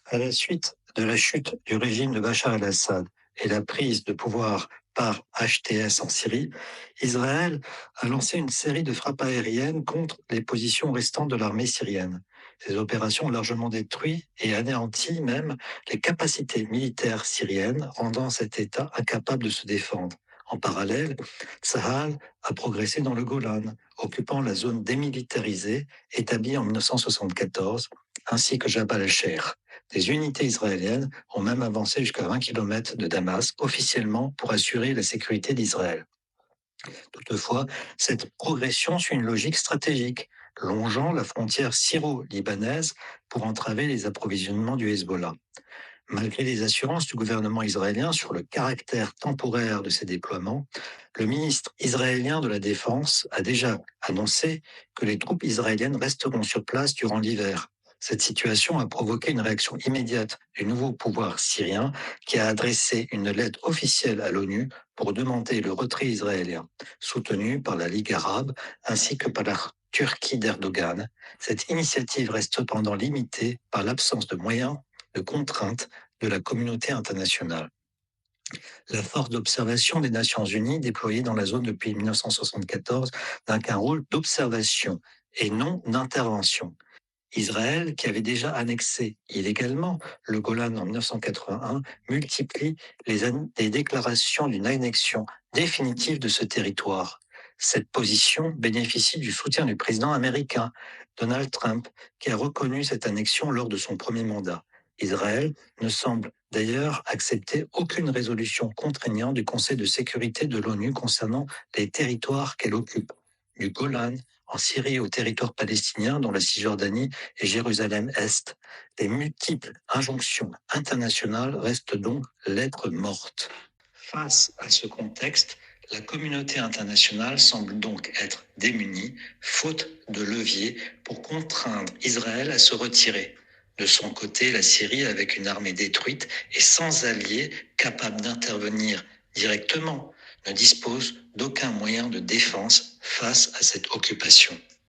À la suite de la chute du régime de Bachar el-Assad et la prise de pouvoir par HTS en Syrie, Israël a lancé une série de frappes aériennes contre les positions restantes de l'armée syrienne. Ces opérations ont largement détruit et anéanti même les capacités militaires syriennes, rendant cet État incapable de se défendre. En parallèle, Tsahal a progressé dans le Golan, occupant la zone démilitarisée établie en 1974, ainsi que Jabal el-Sheikh. Des unités israéliennes ont même avancé jusqu'à 20 km de Damas, officiellement pour assurer la sécurité d'Israël. Toutefois, cette progression suit une logique stratégique, longeant la frontière syro-libanaise pour entraver les approvisionnements du Hezbollah. Malgré les assurances du gouvernement israélien sur le caractère temporaire de ces déploiements, le ministre israélien de la Défense a déjà annoncé que les troupes israéliennes resteront sur place durant l'hiver. Cette situation a provoqué une réaction immédiate du nouveau pouvoir syrien qui a adressé une lettre officielle à l'ONU pour demander le retrait israélien, soutenu par la Ligue arabe ainsi que par la Turquie d'Erdogan. Cette initiative reste cependant limitée par l'absence de moyens de contraintes de la communauté internationale. La force d'observation des Nations Unies, déployée dans la zone depuis 1974, n'a qu'un rôle d'observation et non d'intervention. Israël, qui avait déjà annexé illégalement le Golan en 1981, multiplie les déclarations d'une annexion définitive de ce territoire. Cette position bénéficie du soutien du président américain, Donald Trump, qui a reconnu cette annexion lors de son premier mandat. Israël ne semble d'ailleurs accepter aucune résolution contraignante du Conseil de sécurité de l'ONU concernant les territoires qu'elle occupe, du Golan en Syrie au territoire palestinien, dont la Cisjordanie et Jérusalem-Est. Les multiples injonctions internationales restent donc lettre morte. Face à ce contexte, la communauté internationale semble donc être démunie, faute de levier pour contraindre Israël à se retirer. De son côté, la Syrie, avec une armée détruite et sans alliés capables d'intervenir directement, ne dispose d'aucun moyen de défense face à cette occupation.